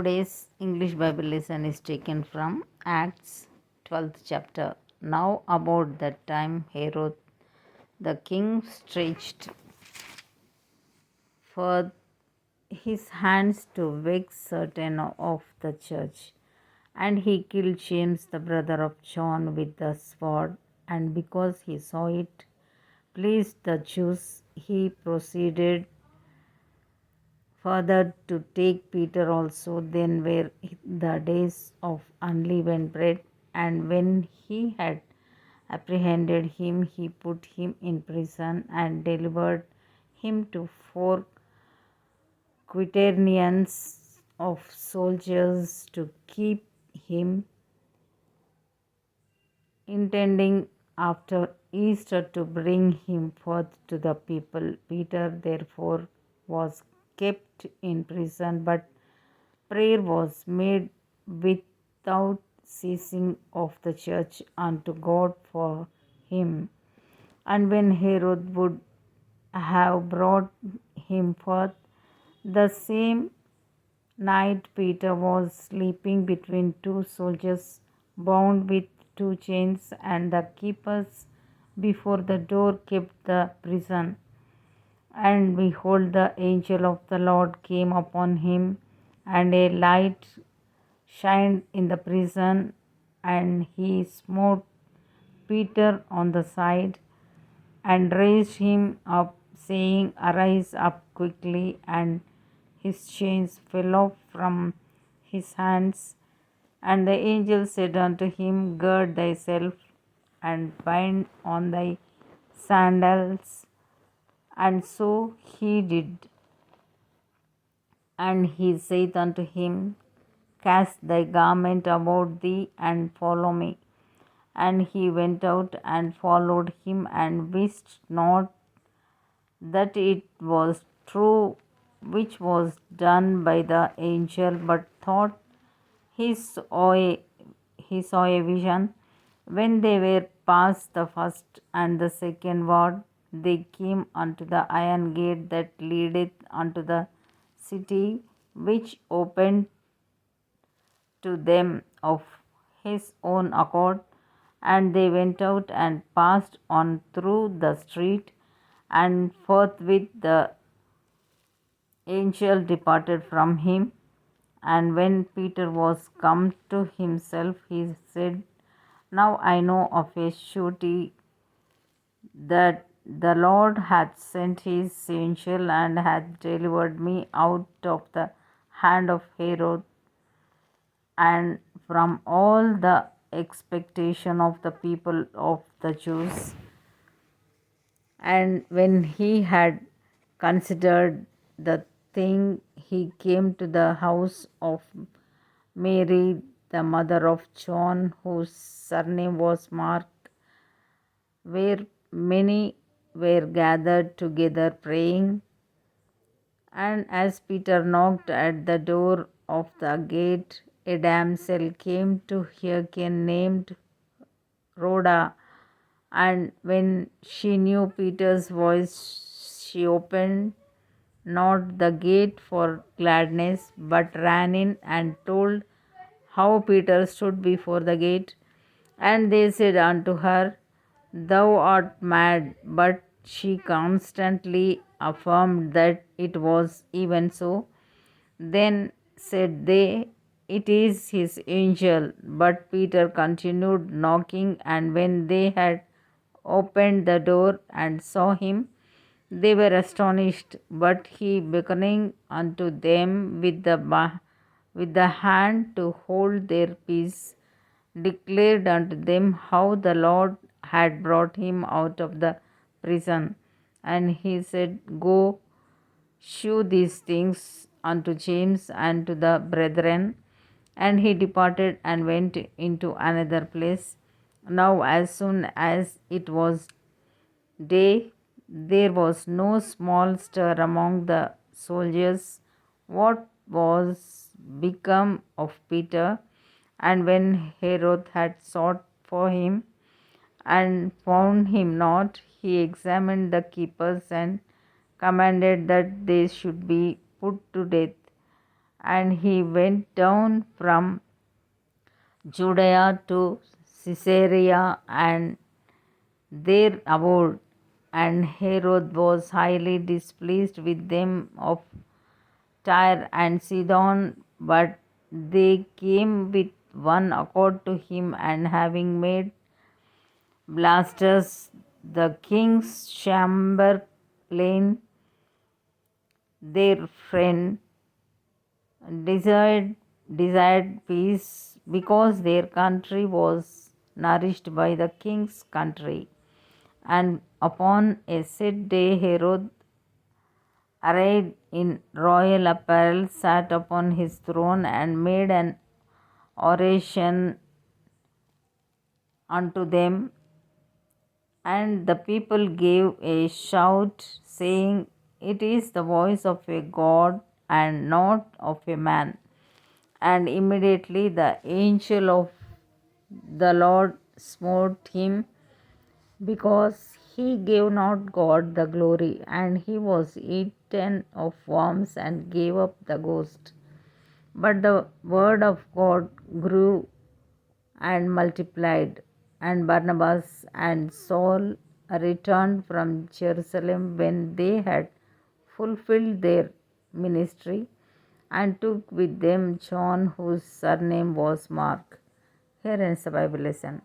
Today's English Bible lesson is taken from Acts 12th chapter. Now, about that time, Herod the king stretched forth his hands to vex certain of the church, and he killed James, the brother of John, with the sword. And because he saw it pleased the Jews, he proceeded further to take Peter also. Then were the days of unleavened bread, and when he had apprehended him, he put him in prison and delivered him to 4 quaternions of soldiers to keep him, intending after Easter to bring him forth to the people. Peter therefore was kept in prison, but prayer was made without ceasing of the church unto God for him. And when Herod would have brought him forth, the same night Peter was sleeping between two soldiers, bound with two chains, and the keepers before the door kept the prison. And behold, the angel of the Lord came upon him, and a light shined in the prison, and he smote Peter on the side and raised him up, saying, Arise up quickly. And his chains fell off from his hands. And the angel said unto him, Gird thyself and bind on thy sandals. And so he did. And he saith unto him, Cast thy garment about thee and follow me. And he went out and followed him, and wist not that it was true which was done by the angel, but thought he saw a vision. When they were past the first and the second ward, they came unto the iron gate that leadeth unto the city, which opened to them of his own accord. And they went out and passed on through the street, and forthwith the angel departed from him. And when Peter was come to himself, he said, Now I know of a surety that the Lord hath sent his angel, and hath delivered me out of the hand of Herod, and from all the expectation of the people of the Jews. And when he had considered the thing, he came to the house of Mary, the mother of John, whose surname was Mark, where many were gathered together praying. And as Peter knocked at the door of the gate, a damsel came to hearken named Rhoda. And when she knew Peter's voice, she opened not the gate for gladness, but ran in and told how Peter stood before the gate. And they said unto her, Thou art mad. But she constantly affirmed that it was even so. Then said they, It is his angel. But Peter continued knocking, and when they had opened the door and saw him, they were astonished. But he, beckoning unto them with the hand to hold their peace, declared unto them how the Lord had brought him out of the prison. And he said, Go, shew these things unto James and to the brethren. And he departed and went into another place. Now, as soon as it was day, there was no small stir among the soldiers what was become of Peter. And when Herod had sought for him and found him not, he examined the keepers and commanded that they should be put to death. And he went down from Judea to Caesarea and there abode. And Herod was highly displeased with them of Tyre and Sidon, but they came with one accord to him, and having made Blastus the king's chamberlain their friend, desired, desired peace because their country was nourished by the king's country. And upon a set day, Herod, arrayed in royal apparel, sat upon his throne and made an oration unto them. And the people gave a shout, saying, It is the voice of a God and not of a man. And immediately the angel of the Lord smote him, because he gave not God the glory, and he was eaten of worms and gave up the ghost. But the word of God grew and multiplied, and Barnabas and Saul returned from Jerusalem when they had fulfilled their ministry, and took with them John, whose surname was Mark. Here ends the Bible lesson.